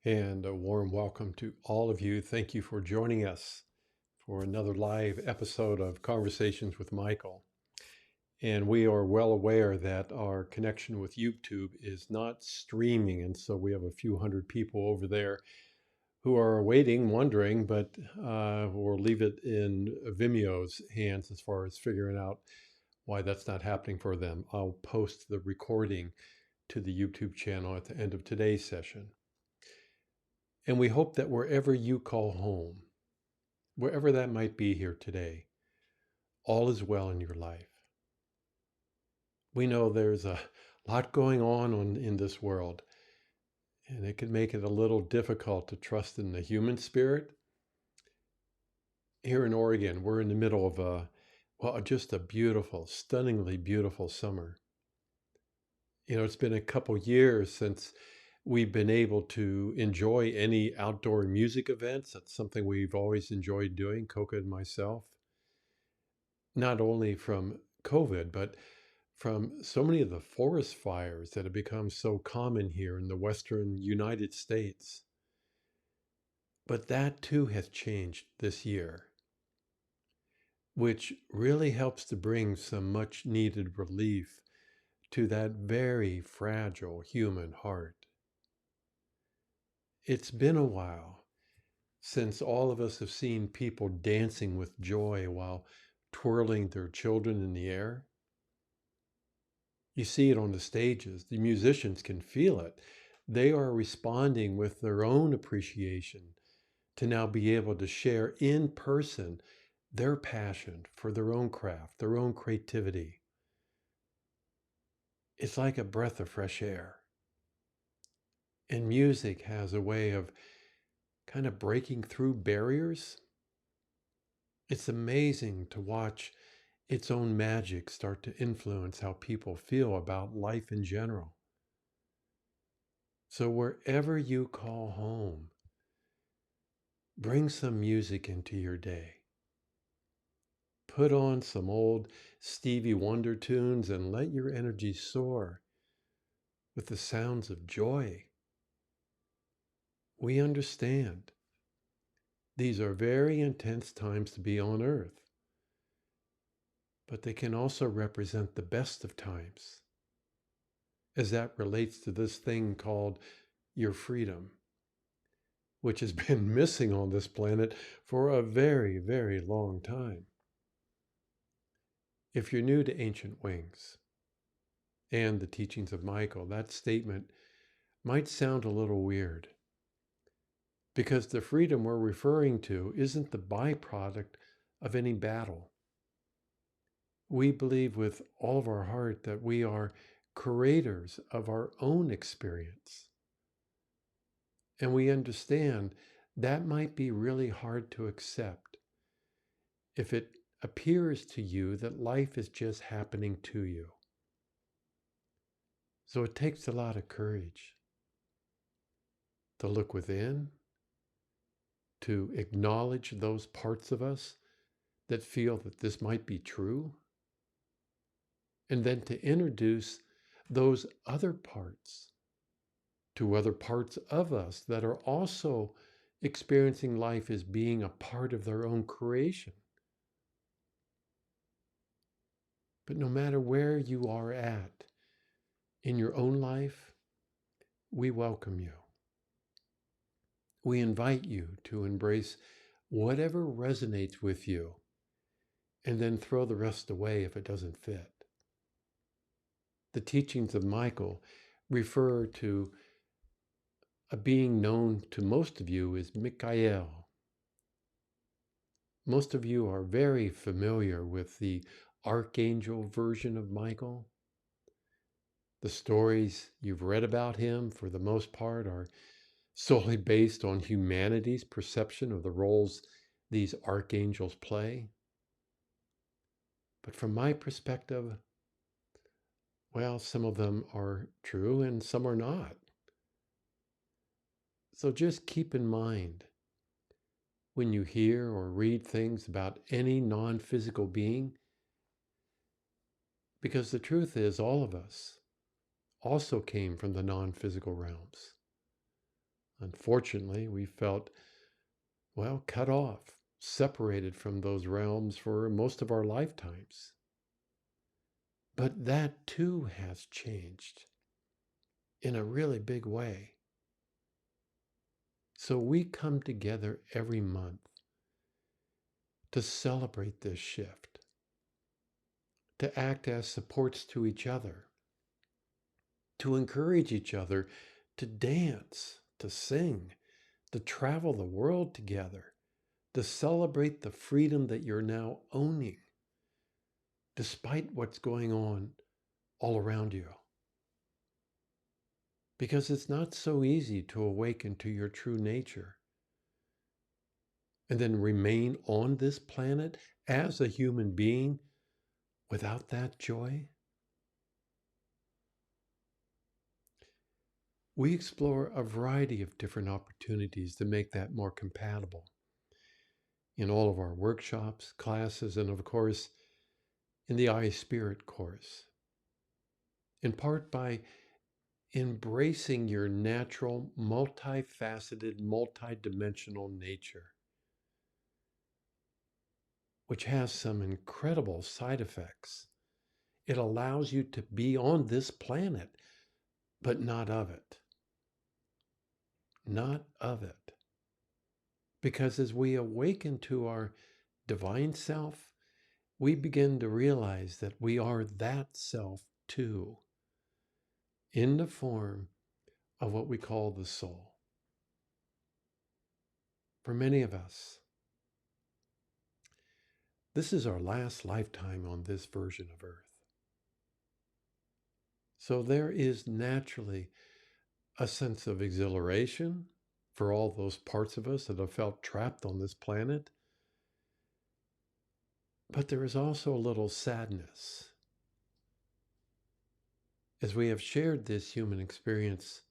And a warm welcome to all of you. Thank you for joining us for another live episode of Conversations with Michael. And we are well aware that our connection with YouTube is not streaming. And so we have a few hundred people over there who are waiting, wondering, but we'll leave it in Vimeo's hands as far as figuring out why that's not happening for them. I'll post the recording to the YouTube channel at the end of today's session. And we hope that wherever you call home, wherever that might be here today, all is well in your life. We know there's a lot going on in this world, and it can make it a little difficult to trust in the human spirit. Here in Oregon, we're in the middle of just a beautiful, stunningly beautiful summer. It's been a couple years since we've been able to enjoy any outdoor music events. That's something we've always enjoyed doing, Coca and myself. Not only from COVID, but from so many of the forest fires that have become so common here in the Western United States. But that too has changed this year, which really helps to bring some much needed relief to that very fragile human heart. It's been a while since all of us have seen people dancing with joy while twirling their children in the air. You see it on the stages. The musicians can feel it. They are responding with their own appreciation to now be able to share in person their passion for their own craft, their own creativity. It's like a breath of fresh air. And music has a way of kind of breaking through barriers. It's amazing to watch its own magic start to influence how people feel about life in general. So wherever you call home, bring some music into your day. Put on some old Stevie Wonder tunes and let your energy soar with the sounds of joy. We understand these are very intense times to be on earth, but they can also represent the best of times as that relates to this thing called your freedom, which has been missing on this planet for a very, very long time. If you're new to Ancient Wings and the teachings of Michael, that statement might sound a little weird because the freedom we're referring to isn't the byproduct of any battle. We believe with all of our heart that we are creators of our own experience. And we understand that might be really hard to accept if it appears to you that life is just happening to you. So it takes a lot of courage to look within, to acknowledge those parts of us that feel that this might be true, and then to introduce those other parts to other parts of us that are also experiencing life as being a part of their own creation. But no matter where you are at in your own life, we welcome you. We invite you to embrace whatever resonates with you and then throw the rest away if it doesn't fit. The teachings of Michael refer to a being known to most of you as Michael. Most of you are very familiar with the archangel version of Michael. The stories you've read about him, for the most part, are solely based on humanity's perception of the roles these archangels play. But from my perspective, well, some of them are true and some are not. So just keep in mind when you hear or read things about any non-physical being, because the truth is all of us also came from the non-physical realms. Unfortunately, we felt, well, cut off, separated from those realms for most of our lifetimes. But that too has changed in a really big way. So we come together every month to celebrate this shift, to act as supports to each other, to encourage each other to dance, to sing, to travel the world together, to celebrate the freedom that you're now owning, despite what's going on all around you. Because it's not so easy to awaken to your true nature and then remain on this planet as a human being without that joy. We explore a variety of different opportunities to make that more compatible in all of our workshops, classes, and of course, in the I Spirit course, in part by embracing your natural, multifaceted, multidimensional nature, which has some incredible side effects. It allows you to be on this planet, but not of it. Not of it. Because as we awaken to our divine self, we begin to realize that we are that self too, in the form of what we call the soul. For many of us, this is our last lifetime on this version of Earth. So there is naturally a sense of exhilaration for all those parts of us that have felt trapped on this planet. But there is also a little sadness as we have shared this human experience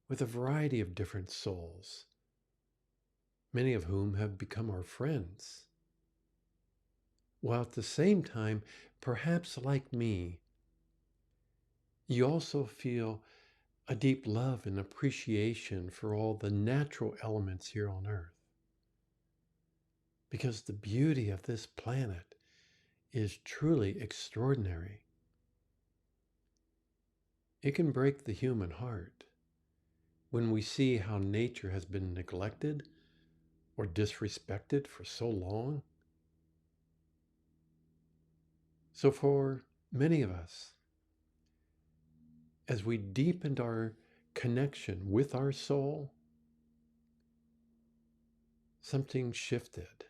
with a variety of different souls, many of whom have become our friends. While at the same time, perhaps like me, you also feel a deep love and appreciation for all the natural elements here on Earth. Because the beauty of this planet is truly extraordinary. It can break the human heart when we see how nature has been neglected or disrespected for so long. So for many of us, as we deepened our connection with our soul, something shifted.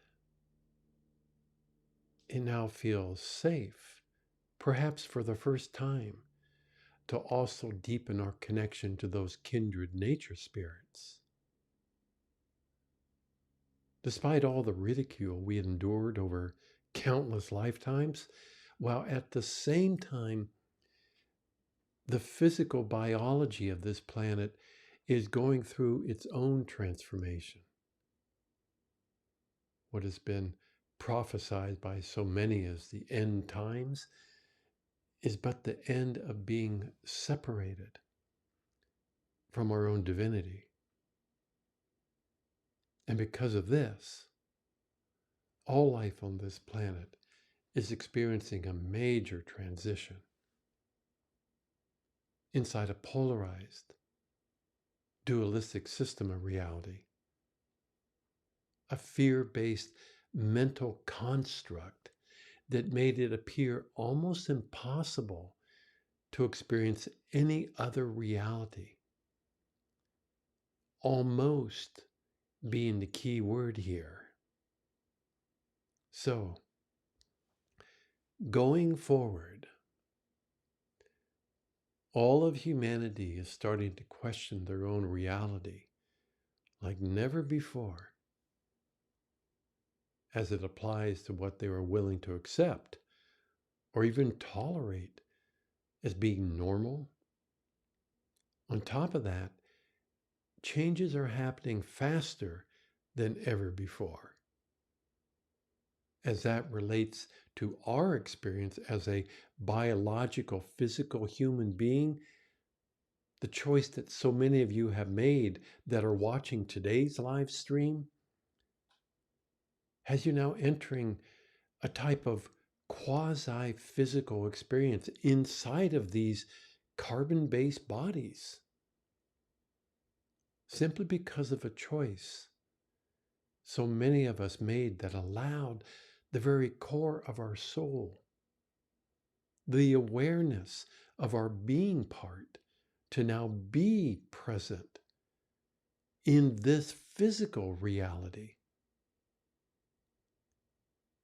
It now feels safe, perhaps for the first time, to also deepen our connection to those kindred nature spirits. Despite all the ridicule we endured over countless lifetimes, while at the same time, the physical biology of this planet is going through its own transformation. What has been prophesied by so many as the end times is but the end of being separated from our own divinity. And because of this, all life on this planet is experiencing a major transition inside a polarized, dualistic system of reality, a fear-based mental construct that made it appear almost impossible to experience any other reality. Almost being the key word here. So, going forward, all of humanity is starting to question their own reality like never before, as it applies to what they were willing to accept or even tolerate as being normal. On top of that, changes are happening faster than ever before, as that relates to our experience as a biological, physical human being. the choice that so many of you have made that are watching today's live stream has you now entering a type of quasi-physical experience inside of these carbon-based bodies, simply because of a choice so many of us made that allowed the very core of our soul, the awareness of our being part, to now be present in this physical reality.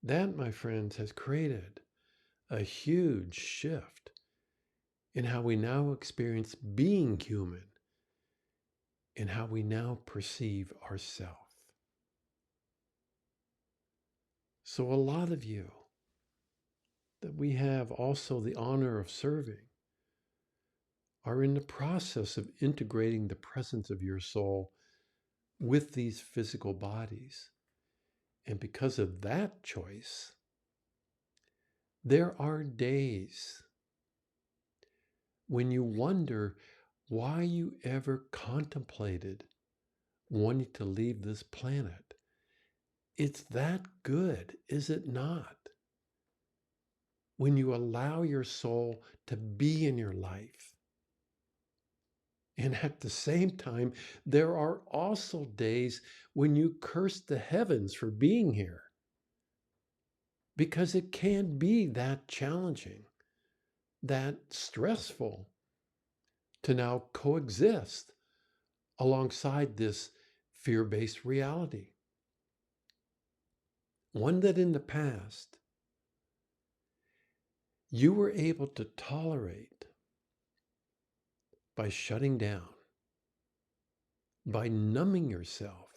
That, my friends, has created a huge shift in how we now experience being human and how we now perceive ourselves. So a lot of you that we have also the honor of serving are in the process of integrating the presence of your soul with these physical bodies. And because of that choice, there are days when you wonder why you ever contemplated wanting to leave this planet. It's that good, is it not? When you allow your soul to be in your life. And at the same time, there are also days when you curse the heavens for being here, because it can be that challenging, that stressful to now coexist alongside this fear-based reality. One that in the past you were able to tolerate by shutting down, by numbing yourself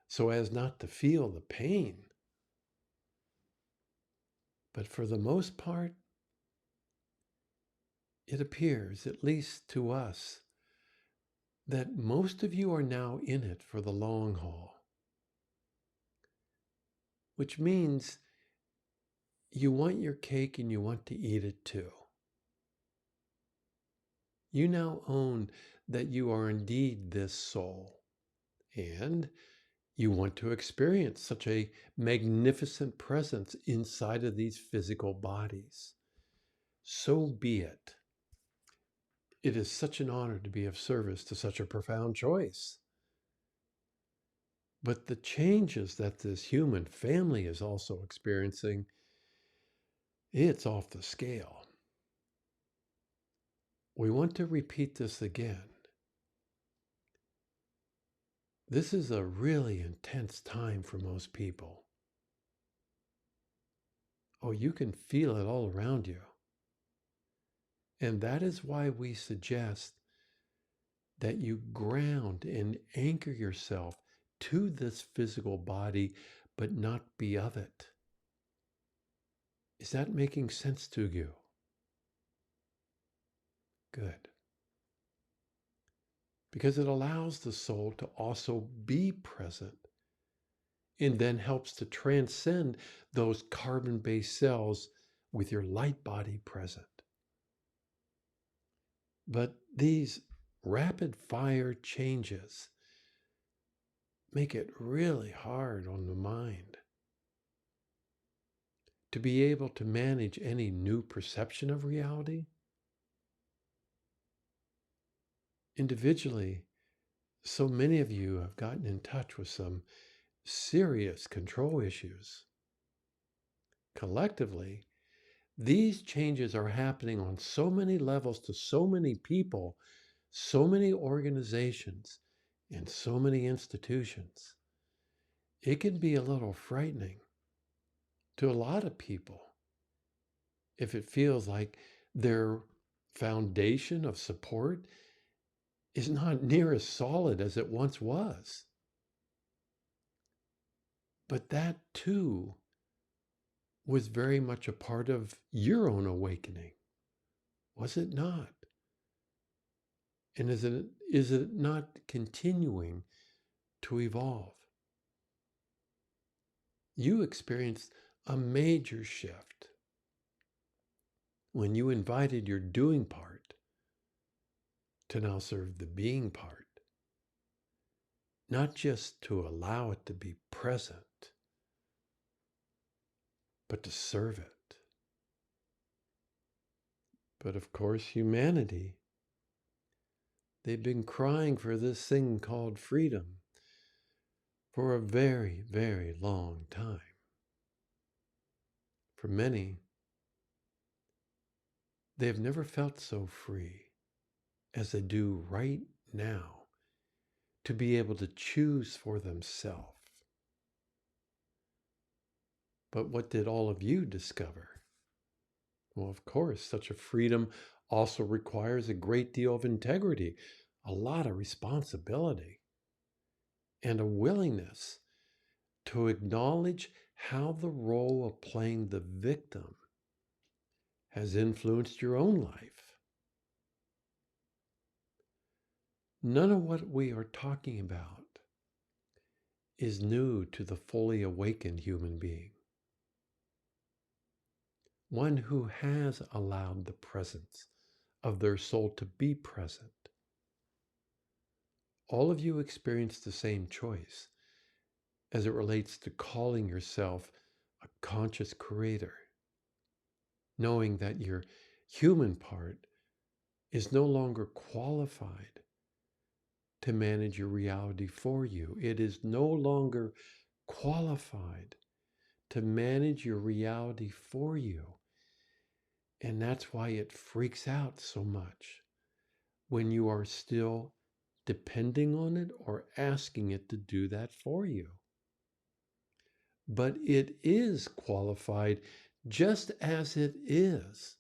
so as not to feel the pain. But for the most part, it appears, at least to us, that most of you are now in it for the long haul, which means you want your cake and you want to eat it too. You now own that you are indeed this soul, and you want to experience such a magnificent presence inside of these physical bodies. So be it. It is such an honor to be of service to such a profound choice. But the changes that this human family is also experiencing, it's off the scale. We want to repeat this again. This is a really intense time for most people. Oh, you can feel it all around you. And that is why we suggest that you ground and anchor yourself to this physical body, but not be of it. Is that making sense to you? Good. Because it allows the soul to also be present and then helps to transcend those carbon-based cells with your light body present. But these rapid fire changes make it really hard on the mind to be able to manage any new perception of reality. Individually, so many of you have gotten in touch with some serious control issues. Collectively, these changes are happening on so many levels to so many people, so many organizations, and so many institutions. It can be a little frightening to a lot of people if it feels like their foundation of support is not near as solid as it once was. But that too was very much a part of your own awakening, was it not? And is it not continuing to evolve? You experienced a major shift when you invited your doing part to now serve the being part, not just to allow it to be present, but to serve it. But of course, humanity, they've been crying for this thing called freedom for a very, very long time. For many, they've never felt so free as they do right now to be able to choose for themselves. But what did all of you discover? Well, of course, such a freedom also requires a great deal of integrity, a lot of responsibility, and a willingness to acknowledge how the role of playing the victim has influenced your own life. None of what we are talking about is new to the fully awakened human being, one who has allowed the presence of their soul to be present. All of you experience the same choice as it relates to calling yourself a conscious creator, knowing that your human part is no longer qualified to manage your reality for you. It is no longer qualified to manage your reality for you. And that's why it freaks out so much when you are still depending on it or asking it to do that for you. But it is qualified just as it is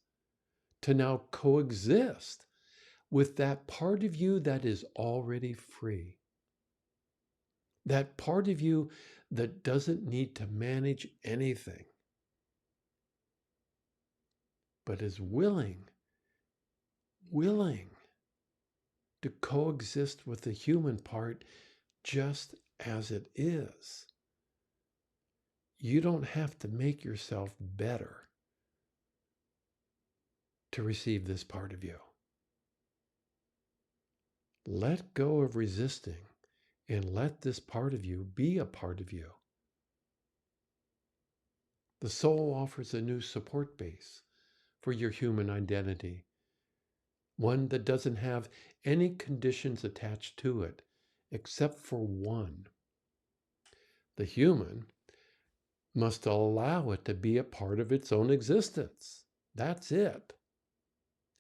to now coexist with that part of you that is already free. That part of you that doesn't need to manage anything, but is willing to coexist with the human part just as it is. You don't have to make yourself better to receive this part of you. Let go of resisting and let this part of you be a part of you. The soul offers a new support base for your human identity, one that doesn't have any conditions attached to it, except for one. The human must allow it to be a part of its own existence. That's it.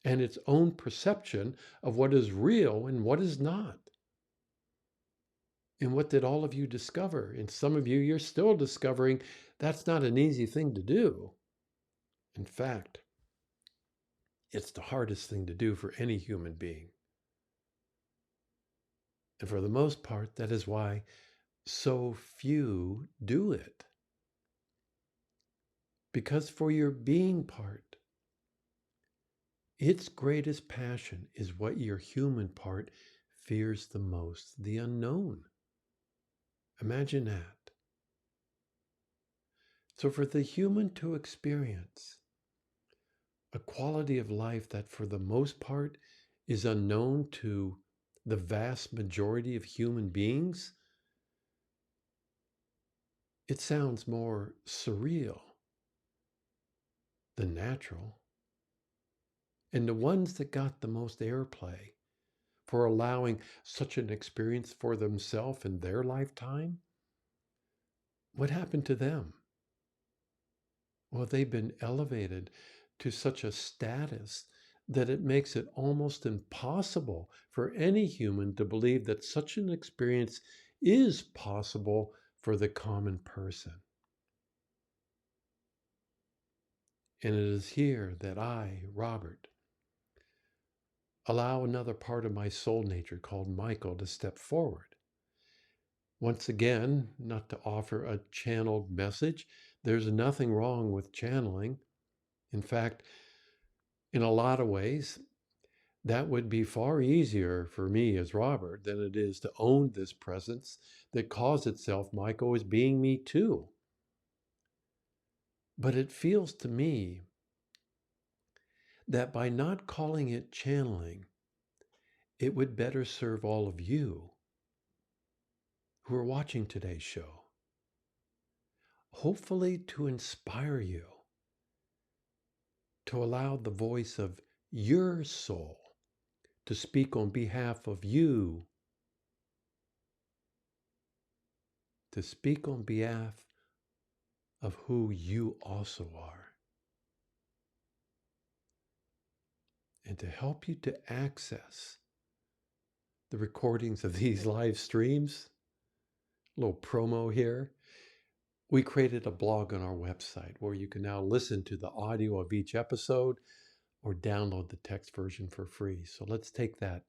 And its own perception of what is real and what is not. And what did all of you discover? And some of you, you're still discovering that's not an easy thing to do. In fact, it's the hardest thing to do for any human being. And for the most part, that is why so few do it. Because for your being part, its greatest passion is what your human part fears the most, the unknown. Imagine that. So for the human to experience a quality of life that for the most part is unknown to the vast majority of human beings, it sounds more surreal than natural. And the ones that got the most airplay for allowing such an experience for themselves in their lifetime, what happened to them? Well, they've been elevated to such a status that it makes it almost impossible for any human to believe that such an experience is possible for the common person. And it is here that I, Robert, allow another part of my soul nature called Michael to step forward. Once again, not to offer a channeled message. There's nothing wrong with channeling. In fact, in a lot of ways, that would be far easier for me as Robert than it is to own this presence that calls itself Michael as being me too. But it feels to me that by not calling it channeling it would better serve all of you who are watching today's show. Hopefully to inspire you to allow the voice of your soul to speak on behalf of you, to speak on behalf of who you also are, and to help you to access the recordings of these live streams. A little promo here. We created a blog on our website where you can now listen to the audio of each episode or download the text version for free. So let's take that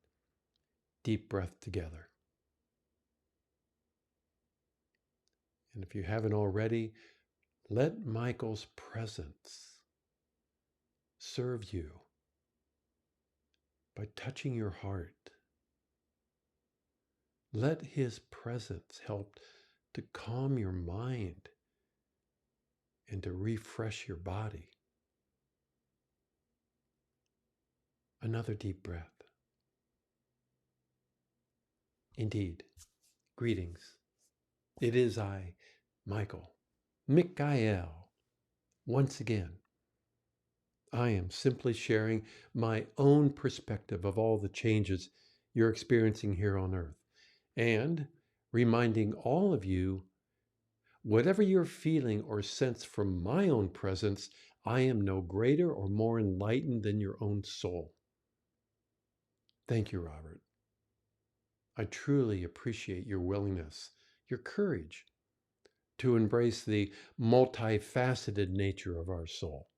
deep breath together. And if you haven't already, let Michael's presence serve you by touching your heart. Let his presence help to calm your mind and to refresh your body. Another deep breath. Indeed, greetings. It is I, Michael, Mikael. Once again, I am simply sharing my own perspective of all the changes you're experiencing here on Earth, and reminding all of you, whatever you're feeling or sense from my own presence, I am no greater or more enlightened than your own soul. Thank you, Robert. I truly appreciate your willingness, your courage to embrace the multifaceted nature of our soul.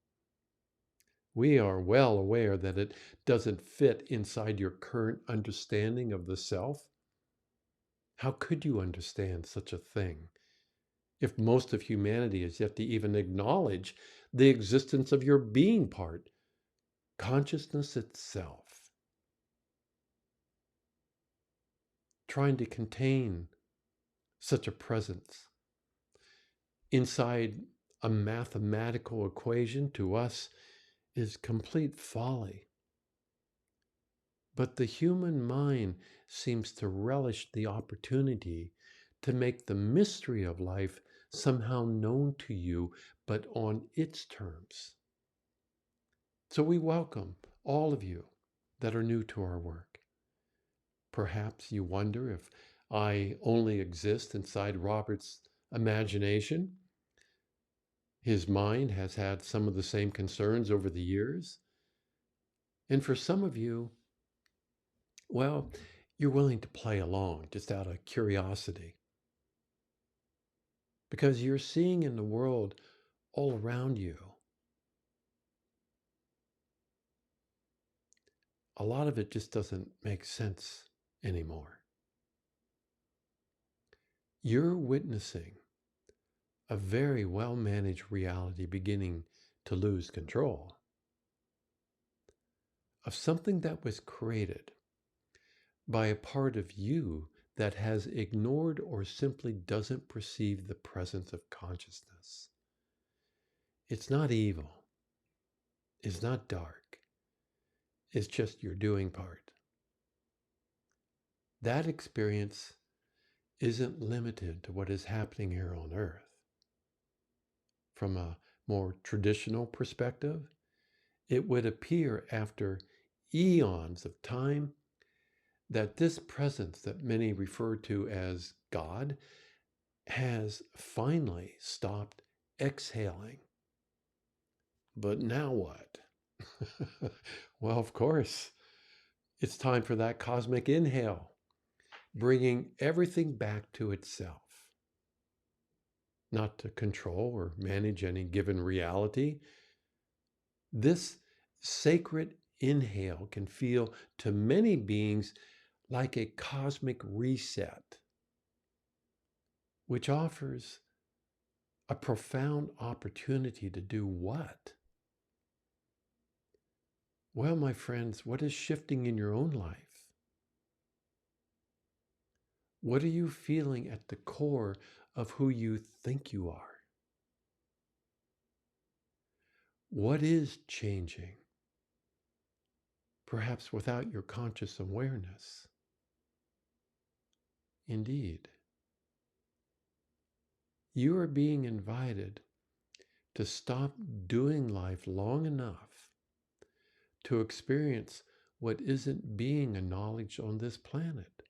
We are well aware that it doesn't fit inside your current understanding of the self. How could you understand such a thing if most of humanity is yet to even acknowledge the existence of your being part, consciousness itself? Trying to contain such a presence inside a mathematical equation to us is complete folly. But the human mind seems to relish the opportunity to make the mystery of life somehow known to you, but on its terms. So we welcome all of you that are new to our work. Perhaps you wonder if I only exist inside Robert's imagination. His mind has had some of the same concerns over the years. And for some of you, well, you're willing to play along just out of curiosity. Because you're seeing in the world all around you a lot of it just doesn't make sense anymore. You're witnessing a very well-managed reality beginning to lose control of something that was created by a part of you that has ignored or simply doesn't perceive the presence of consciousness. It's not evil. It's not dark. It's just your doing part. That experience isn't limited to what is happening here on Earth. From a more traditional perspective, it would appear after eons of time that this presence that many refer to as God has finally stopped exhaling. But now what? Well, of course, it's time for that cosmic inhale, bringing everything back to itself. Not to control or manage any given reality. This sacred inhale can feel to many beings like a cosmic reset, which offers a profound opportunity to do what? Well, my friends, what is shifting in your own life? What are you feeling at the core of who you think you are? What is changing? perhaps without your conscious awareness. Indeed, you are being invited to stop doing life long enough to experience what isn't being acknowledged on this planet,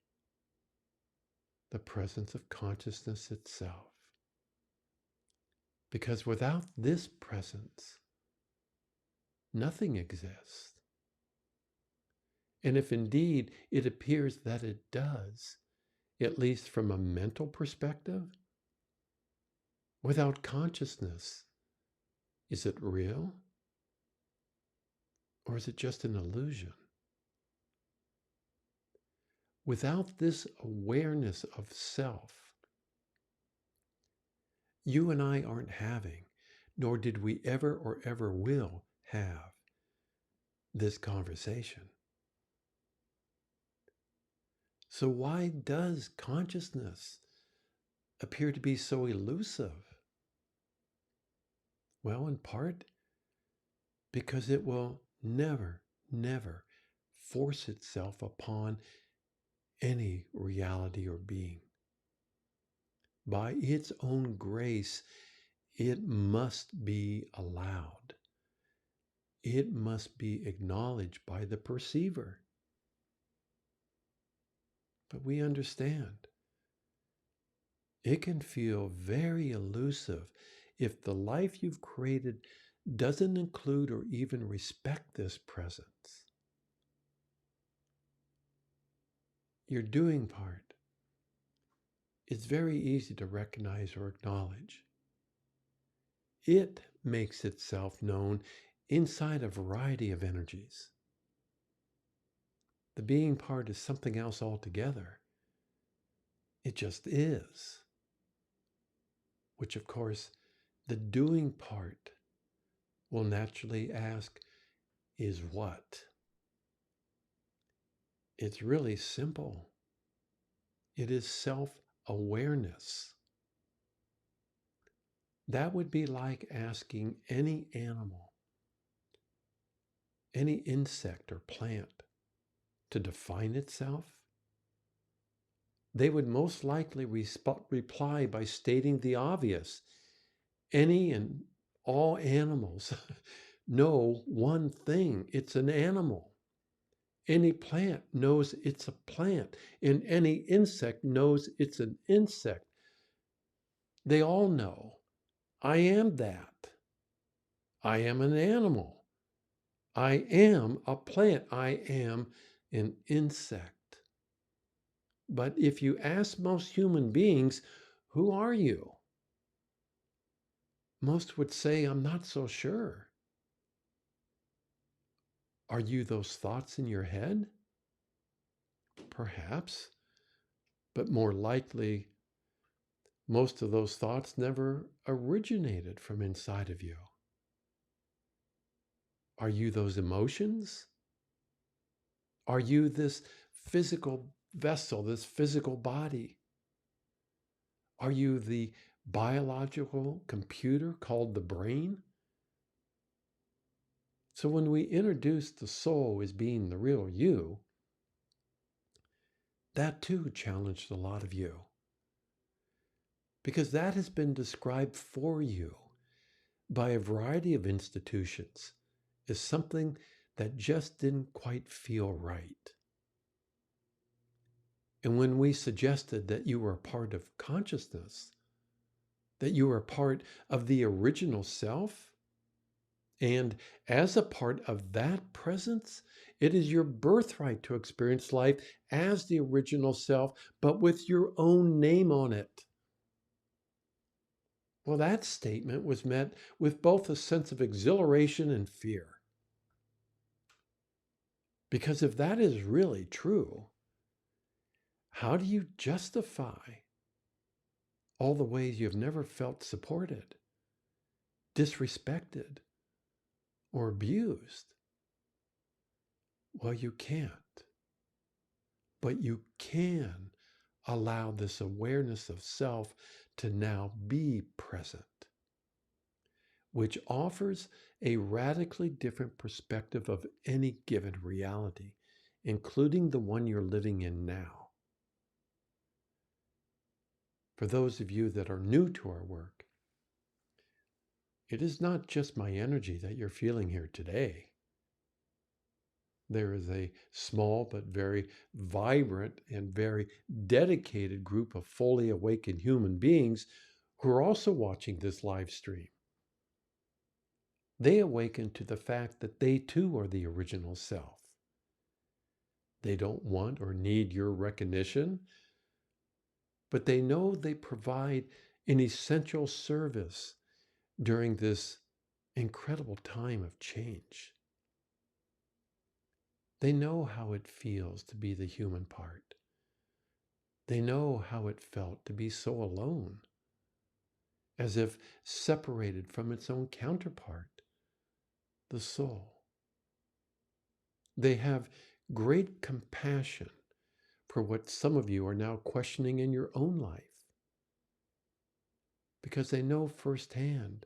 the presence of consciousness itself. Because without this presence, nothing exists. And if indeed it appears that it does, at least from a mental perspective, without consciousness, is it real? Or is it just an illusion? Without this awareness of self, you and I aren't having, nor did we ever or ever will have, this conversation. So why does consciousness appear to be so elusive? Well, in part, because it will never, never force itself upon any reality or being. By its own grace, it must be allowed. It must be acknowledged by the perceiver. But we understand it can feel very elusive if the life you've created doesn't include or even respect this presence. Your doing part is very easy to recognize or acknowledge. It makes itself known inside a variety of energies. The being part is something else altogether. It just is. Which, of course, the doing part will naturally ask, is what? It's really simple. It is self-awareness. That would be like asking any animal, any insect or plant to define itself. They would most likely reply by stating the obvious. Any and all animals know one thing. It's an animal. Any plant knows it's a plant, and any insect knows it's an insect. They all know, I am that. I am an animal. I am a plant. I am an insect. But if you ask most human beings, who are you? Most would say, I'm not so sure. Are you those thoughts in your head? Perhaps, but more likely, most of those thoughts never originated from inside of you. Are you those emotions? Are you this physical vessel, this physical body? Are you the biological computer called the brain? So when we introduce the soul as being the real you, that too challenged a lot of you. Because that has been described for you by a variety of institutions as something that just didn't quite feel right. And when we suggested that you were a part of consciousness, that you were a part of the original self, and as a part of that presence, it is your birthright to experience life as the original self, but with your own name on it. Well, that statement was met with both a sense of exhilaration and fear. Because if that is really true, how do you justify all the ways you've never felt supported, disrespected, or abused? Well, you can't. But you can allow this awareness of self to now be present. which offers a radically different perspective of any given reality, including the one you're living in now. For those of you that are new to our work, it is not just my energy that you're feeling here today. There is a small but very vibrant and very dedicated group of fully awakened human beings who are also watching this live stream. They awaken to the fact that they too are the original self. They don't want or need your recognition, but they know they provide an essential service during this incredible time of change. They know how it feels to be the human part. They know how it felt to be so alone, as if separated from its own counterpart, the soul. They have great compassion for what some of you are now questioning in your own life, because they know firsthand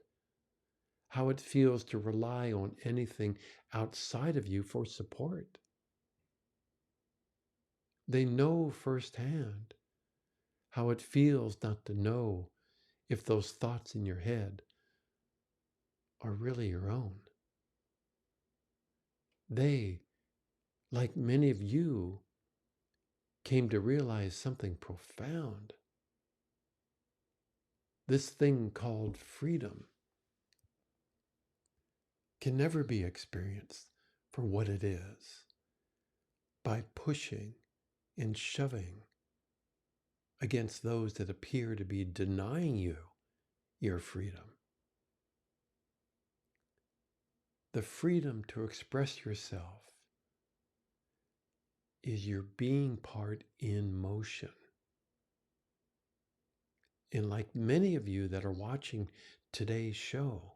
how it feels to rely on anything outside of you for support. They know firsthand how it feels not to know if those thoughts in your head are really your own. They, like many of you, came to realize something profound. This thing called freedom can never be experienced for what it is by pushing and shoving against those that appear to be denying you your freedom. The freedom to express yourself is your being part in motion. And like many of you that are watching today's show,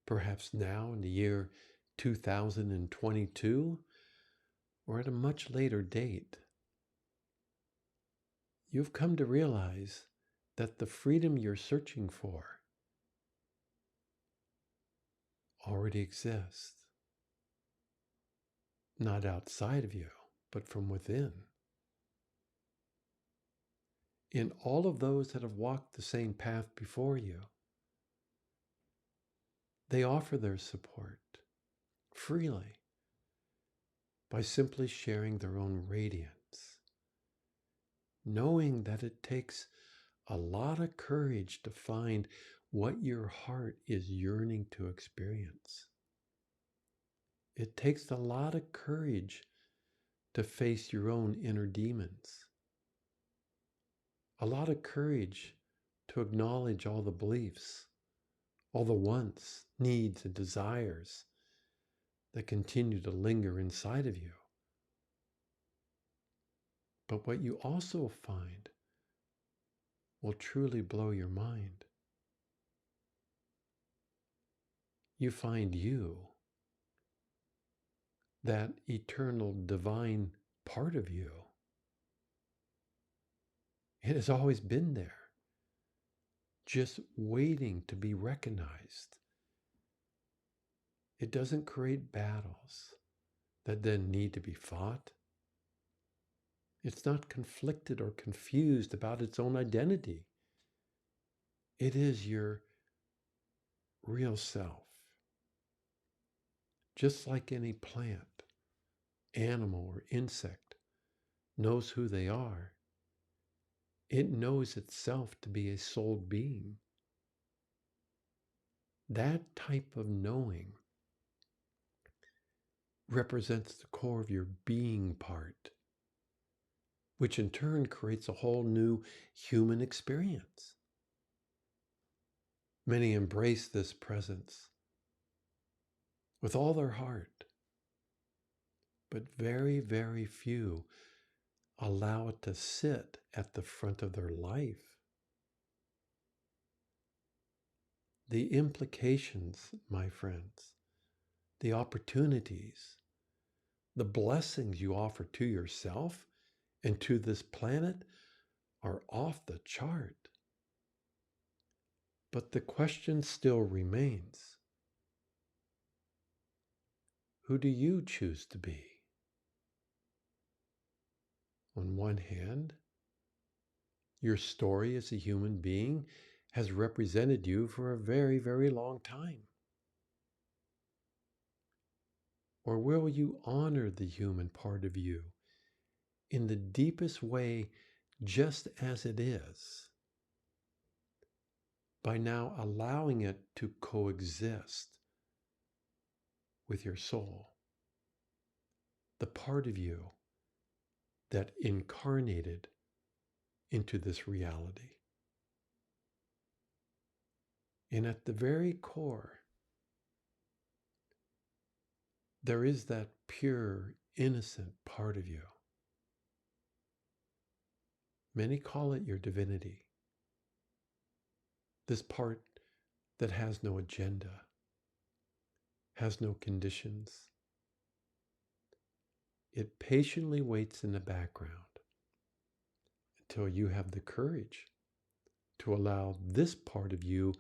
perhaps now in the year 2022 or at a much later date, you've come to realize that the freedom you're searching for already exists. Not outside of you, but from within. In all of those that have walked the same path before you, they offer their support freely by simply sharing their own radiance, knowing that it takes a lot of courage to find what your heart is yearning to experience. It takes a lot of courage to face your own inner demons. A lot of courage to acknowledge all the beliefs, all the wants, needs, and desires that continue to linger inside of you. But what you also find will truly blow your mind. You find you, that eternal divine part of you. It has always been there, just waiting to be recognized. It doesn't create battles that then need to be fought. It's not conflicted or confused about its own identity. It is your real self. Just like any plant, animal, or insect knows who they are, it knows itself to be a soul being. That type of knowing represents the core of your being part, which in turn creates a whole new human experience. Many embrace this presence with all their heart, but very, very few allow it to sit at the front of their life. The implications, my friends, the opportunities, the blessings you offer to yourself and to this planet are off the chart. But the question still remains, who do you choose to be? On one hand, your story as a human being has represented you for a very, very long time. Or will you honor the human part of you in the deepest way, just as it is, by now allowing it to coexist with your soul, the part of you that incarnated into this reality? And at the very core, there is that pure, innocent part of you. Many call it your divinity. This part that has no agenda, has no conditions. It patiently waits in the background until you have the courage to allow this part of you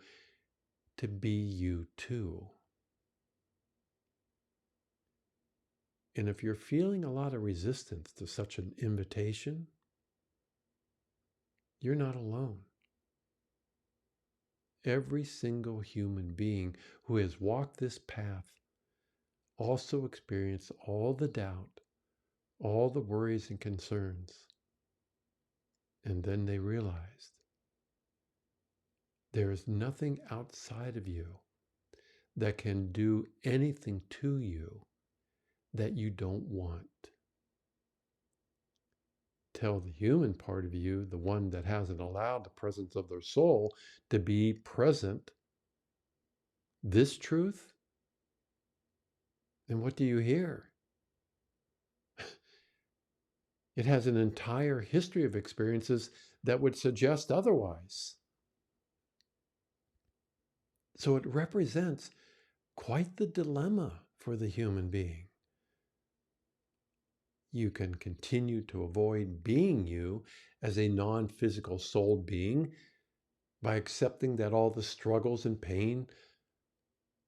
to be you too. And if you're feeling a lot of resistance to such an invitation, you're not alone. Every single human being who has walked this path also experienced all the doubt, all the worries and concerns. And then they realized there is nothing outside of you that can do anything to you that you don't want. Tell the human part of you, the one that hasn't allowed the presence of their soul to be present, this truth, and what do you hear? It has an entire history of experiences that would suggest otherwise. So it represents quite the dilemma for the human being. You can continue to avoid being you as a non-physical soul being by accepting that all the struggles and pain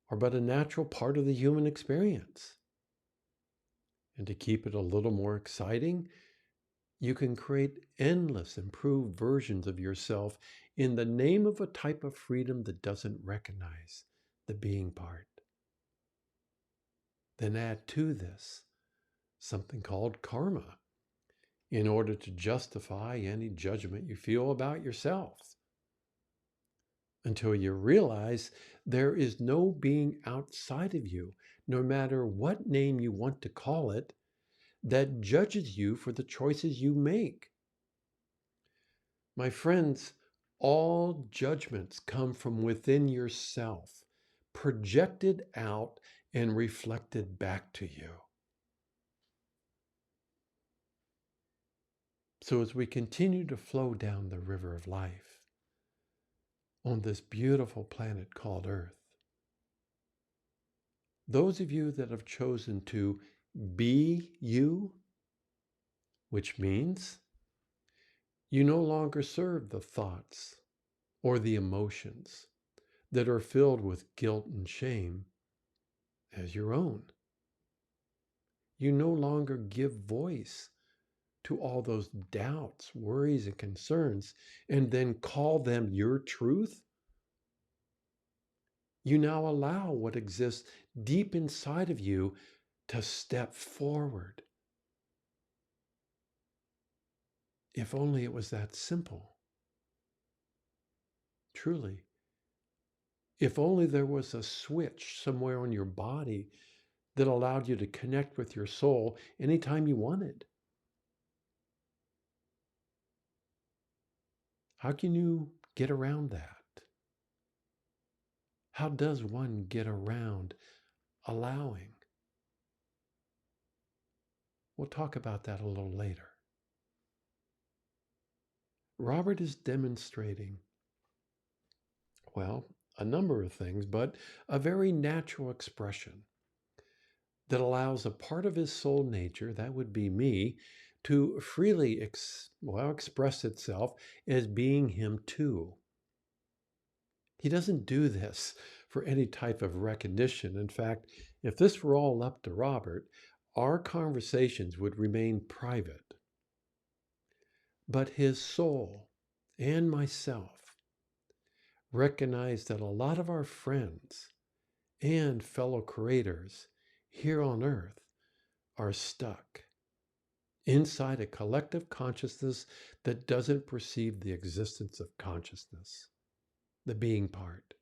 are but a natural part of the human experience. And to keep it a little more exciting, you can create endless improved versions of yourself in the name of a type of freedom that doesn't recognize the being part. Then add to this something called karma in order to justify any judgment you feel about yourself, until you realize there is no being outside of you, no matter what name you want to call it, that judges you for the choices you make. My friends, all judgments come from within yourself, projected out and reflected back to you. So as we continue to flow down the river of life on this beautiful planet called Earth, those of you that have chosen to be you, which means you no longer serve the thoughts or the emotions that are filled with guilt and shame as your own. You no longer give voice to all those doubts, worries, and concerns, and then call them your truth. You now allow what exists deep inside of you to step forward. If only it was that simple. Truly. If only there was a switch somewhere on your body that allowed you to connect with your soul anytime you wanted. How can you get around that? How does one get around allowing? We'll talk about that a little later. Robert is demonstrating, well, a number of things, but a very natural expression that allows a part of his soul nature, that would be me, to freely express itself as being him too. He doesn't do this for any type of recognition. In fact, if this were all up to Robert, our conversations would remain private. But his soul and myself recognize that a lot of our friends and fellow creators here on earth are stuck inside a collective consciousness that doesn't perceive the existence of consciousness, the being part.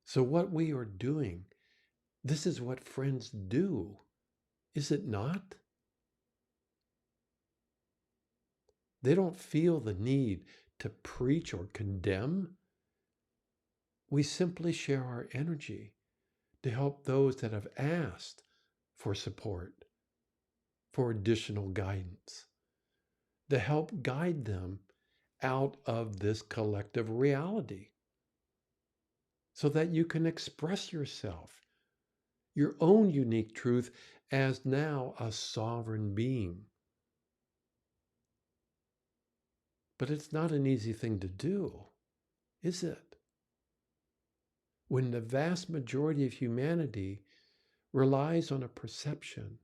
So, what we are doing, this is what friends do, is it not? They don't feel the need to preach or condemn. We simply share our energy to help those that have asked for support, for additional guidance, to help guide them out of this collective reality so that you can express yourself, your own unique truth as now a sovereign being. But it's not an easy thing to do, is it? When the vast majority of humanity relies on a perception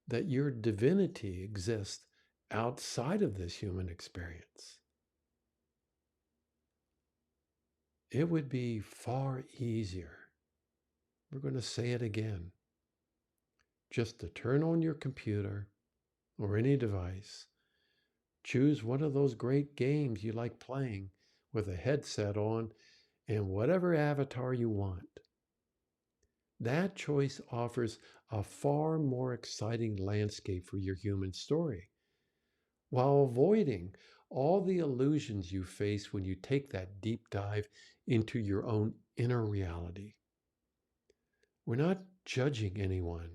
that your divinity exists outside of this human experience. It would be far easier, we're going to say it again, just to turn on your computer or any device, choose one of those great games you like playing with a headset on and whatever avatar you want. That choice offers a far more exciting landscape for your human story, while avoiding all the illusions you face when you take that deep dive into your own inner reality. We're not judging anyone,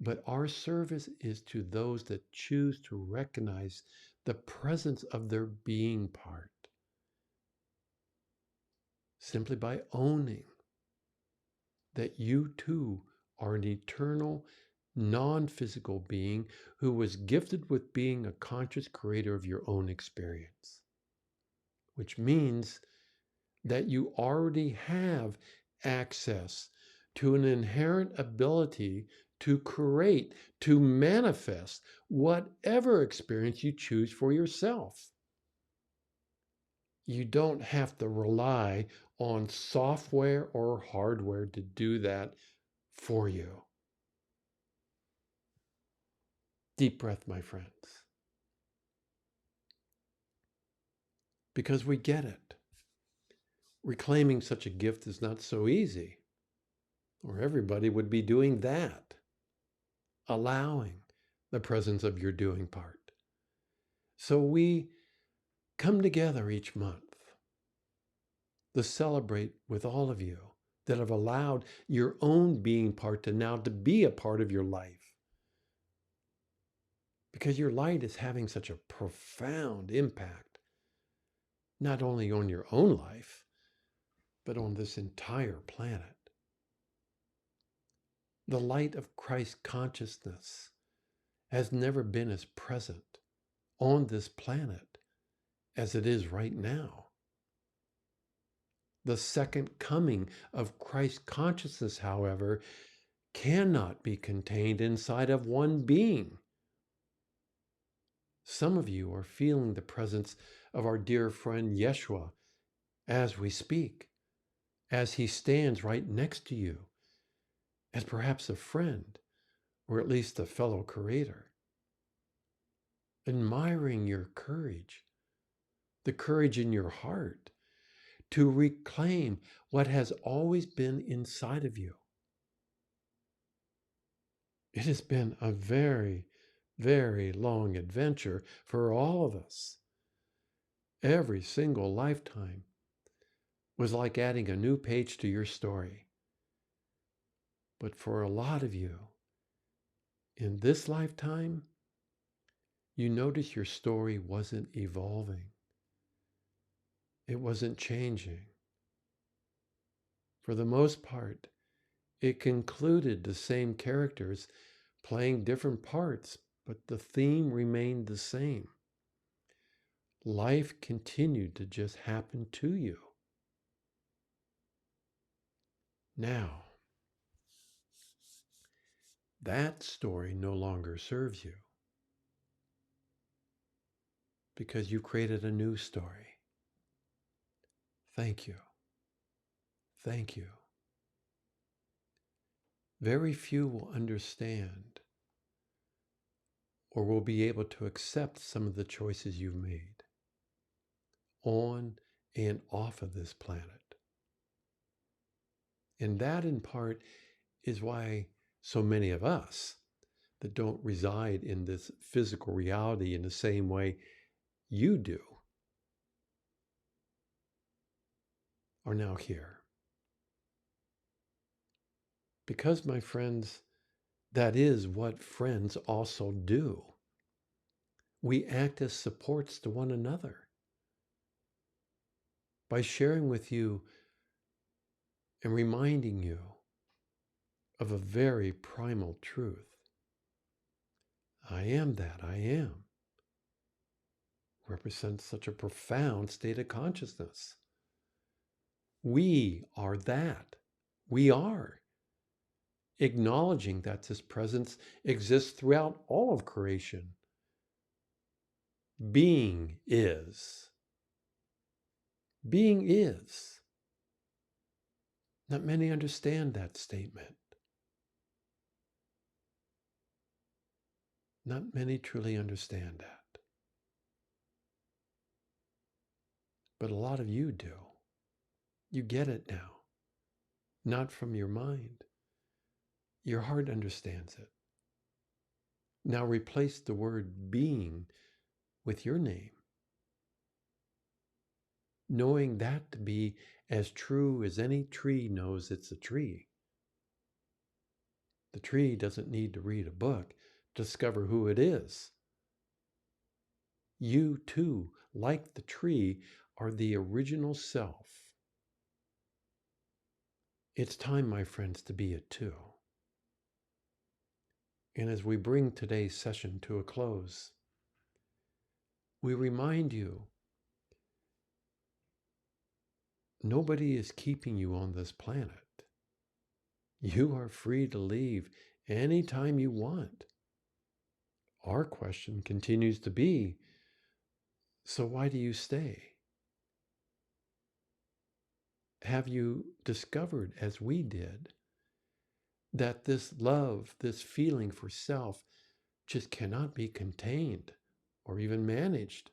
but our service is to those that choose to recognize the presence of their being part, simply by owning that you too are an eternal, non-physical being who was gifted with being a conscious creator of your own experience, which means that you already have access to an inherent ability to create, to manifest whatever experience you choose for yourself. You don't have to rely on software or hardware to do that for you. Deep breath, my friends. Because we get it. Reclaiming such a gift is not so easy, or everybody would be doing that, allowing the presence of your doing part. So we come together each month to celebrate with all of you that have allowed your own being part to now to be a part of your life. Because your light is having such a profound impact, not only on your own life, but on this entire planet. The light of Christ consciousness has never been as present on this planet as it is right now. The second coming of Christ consciousness, however, cannot be contained inside of one being. Some of you are feeling the presence of our dear friend Yeshua as we speak, as he stands right next to you, as perhaps a friend, or at least a fellow creator. Admiring your courage, the courage in your heart to reclaim what has always been inside of you. It has been a very, very long adventure for all of us. Every single lifetime was like adding a new page to your story. But for a lot of you, in this lifetime, you notice your story wasn't evolving. It wasn't changing. For the most part, it concluded the same characters playing different parts, but the theme remained the same. life continued to just happen to you. Now, that story no longer serves you because you created a new story. Thank you. Thank you. Very few will understand or will be able to accept some of the choices you've made on and off of this planet. And that in part is why so many of us that don't reside in this physical reality in the same way you do are now here. Because, my friends, that is what friends also do. We act as supports to one another by sharing with you and reminding you of a very primal truth. I am that I am. Represents such a profound state of consciousness. We are that. We are. Acknowledging that this presence exists throughout all of creation. Being is. Being is. Not many understand that statement. Not many truly understand that. But a lot of you do. You get it now. Not from your mind. Your heart understands it. Now replace the word being with your name. Knowing that to be as true as any tree knows it's a tree. The tree doesn't need to read a book to discover who it is. You too, like the tree, are the original self. It's time, my friends, to be it too. And as we bring today's session to a close, we remind you, nobody is keeping you on this planet. You are free to leave anytime you want. Our question continues to be, so why do you stay? Have you discovered, as we did, that this love, this feeling for self, just cannot be contained or even managed?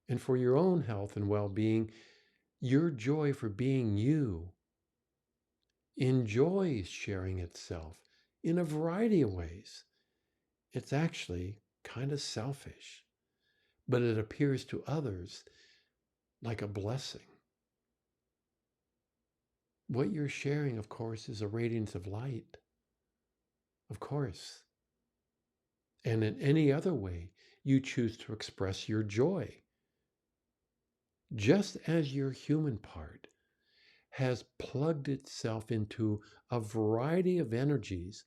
And for your own health and well-being, your joy for being you enjoys sharing itself in a variety of ways. It's actually kind of selfish, but it appears to others like a blessing. What you're sharing, of course, is a radiance of light. Of course. And in any other way, you choose to express your joy. Just as your human part has plugged itself into a variety of energies,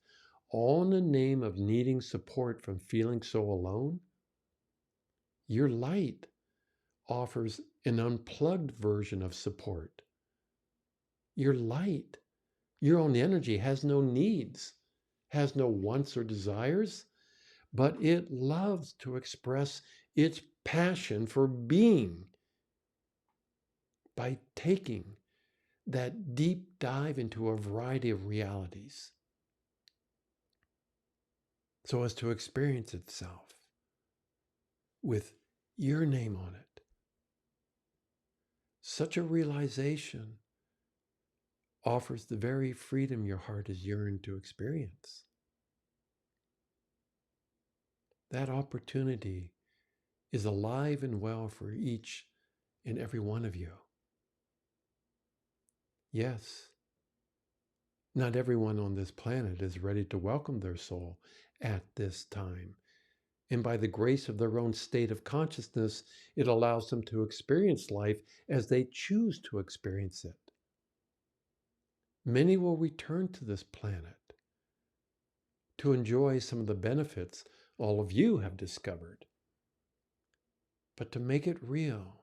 all in the name of needing support from feeling so alone, your light offers an unplugged version of support. Your light, your own energy, has no needs, has no wants or desires, but it loves to express its passion for being by taking that deep dive into a variety of realities so as to experience itself with your name on it. Such a realization offers the very freedom your heart has yearned to experience. That opportunity is alive and well for each and every one of you. Yes, not everyone on this planet is ready to welcome their soul at this time. And by the grace of their own state of consciousness, it allows them to experience life as they choose to experience it. Many will return to this planet to enjoy some of the benefits all of you have discovered. But to make it real,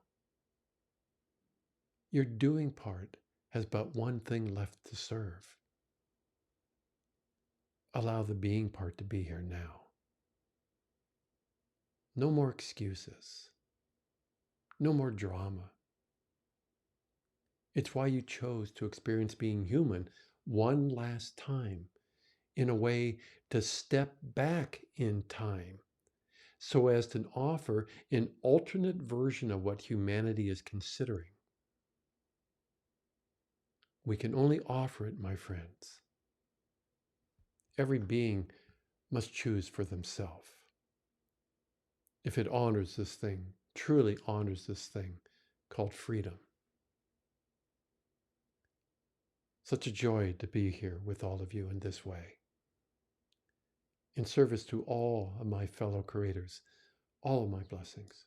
your doing part has but one thing left to serve. Allow the being part to be here now. No more excuses. No more drama. It's why you chose to experience being human one last time, in a way to step back in time, so as to offer an alternate version of what humanity is considering. We can only offer it, my friends. Every being must choose for themselves. If it honors this thing, truly honors this thing called freedom. Such a joy to be here with all of you in this way. In service to all of my fellow creators, all of my blessings.